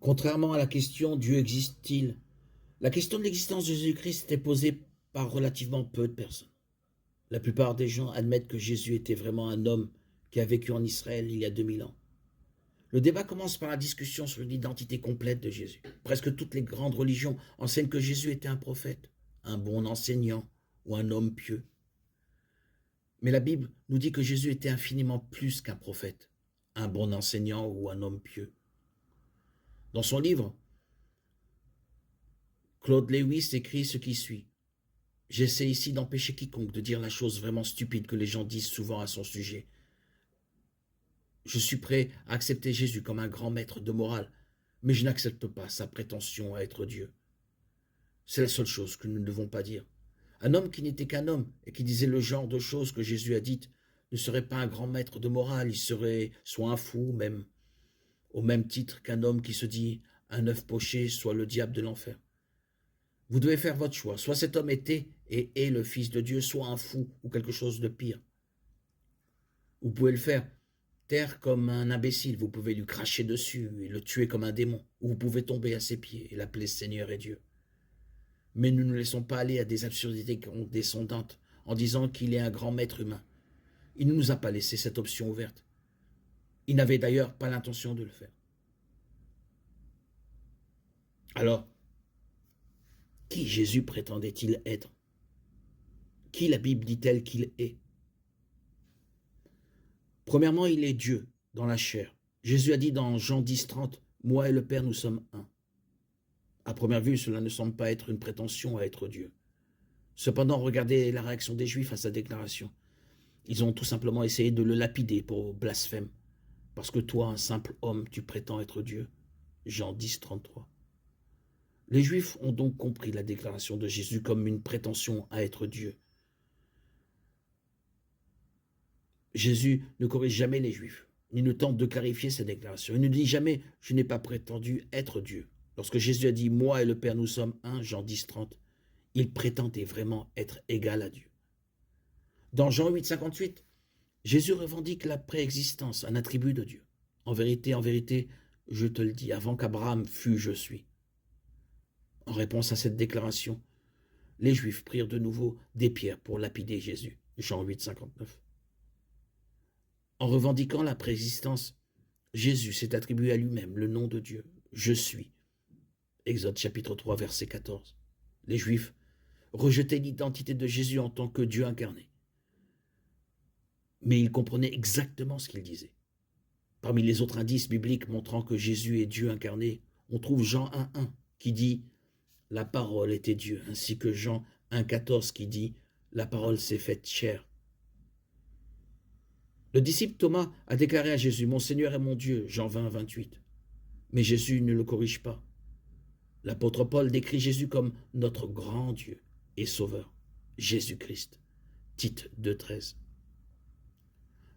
Contrairement à la question « Dieu existe-t-il ?», la question de l'existence de Jésus-Christ était posée par relativement peu de personnes. La plupart des gens admettent que Jésus était vraiment un homme qui a vécu en Israël il y a 2000 ans. Le débat commence par la discussion sur l'identité complète de Jésus. Presque toutes les grandes religions enseignent que Jésus était un prophète, un bon enseignant ou un homme pieux. Mais la Bible nous dit que Jésus était infiniment plus qu'un prophète, un bon enseignant ou un homme pieux. Dans son livre, Claude Lewis écrit ce qui suit. « J'essaie ici d'empêcher quiconque de dire la chose vraiment stupide que les gens disent souvent à son sujet. Je suis prêt à accepter Jésus comme un grand maître de morale, mais je n'accepte pas sa prétention à être Dieu. C'est la seule chose que nous ne devons pas dire. Un homme qui n'était qu'un homme et qui disait le genre de choses que Jésus a dites ne serait pas un grand maître de morale, il serait soit un fou même, au même titre qu'un homme qui se dit un œuf poché soit le diable de l'enfer. Vous devez faire votre choix. Soit cet homme était et est le Fils de Dieu, soit un fou ou quelque chose de pire. Vous pouvez le faire taire comme un imbécile, vous pouvez lui cracher dessus et le tuer comme un démon, ou vous pouvez tomber à ses pieds et l'appeler Seigneur et Dieu. Mais nous ne laissons pas aller à des absurdités condescendantes en disant qu'il est un grand maître humain. Il ne nous a pas laissé cette option ouverte. Il n'avait d'ailleurs pas l'intention de le faire. Alors, qui Jésus prétendait-il être? Qui la Bible dit-elle qu'il est? Premièrement, il est Dieu dans la chair. Jésus a dit dans Jean 10, 30, « Moi et le Père, nous sommes un ». À première vue, cela ne semble pas être une prétention à être Dieu. Cependant, regardez la réaction des Juifs à sa déclaration. Ils ont tout simplement essayé de le lapider pour blasphème. Parce que toi, un simple homme, tu prétends être Dieu. Jean 10, 33. Les Juifs ont donc compris la déclaration de Jésus comme une prétention à être Dieu. Jésus ne corrige jamais les Juifs, ni ne tente de clarifier sa déclaration. Il ne dit jamais « je n'ai pas prétendu être Dieu ». Lorsque Jésus a dit « moi et le Père nous sommes un », Jean 10, 30, il prétendait vraiment être égal à Dieu. Dans Jean 8, 58, Jésus revendique la préexistence, un attribut de Dieu. En vérité, je te le dis, avant qu'Abraham fût, je suis. En réponse à cette déclaration, les Juifs prirent de nouveau des pierres pour lapider Jésus. Jean 8, 59. En revendiquant la préexistence, Jésus s'est attribué à lui-même le nom de Dieu. Je suis. Exode chapitre 3, verset 14. Les Juifs rejetaient l'identité de Jésus en tant que Dieu incarné. Mais ils comprenaient exactement ce qu'il disait. Parmi les autres indices bibliques montrant que Jésus est Dieu incarné, on trouve Jean 1,1 qui dit « La parole était Dieu », ainsi que Jean 1,14 qui dit « La parole s'est faite chair ». Le disciple Thomas a déclaré à Jésus « Mon Seigneur et mon Dieu », Jean 20, 28. Mais Jésus ne le corrige pas. L'apôtre Paul décrit Jésus comme notre grand Dieu et Sauveur, Jésus-Christ, Tite 2, 13.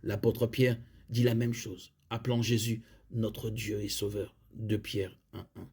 L'apôtre Pierre dit la même chose, appelant Jésus notre Dieu et Sauveur, 2 Pierre 1, 1.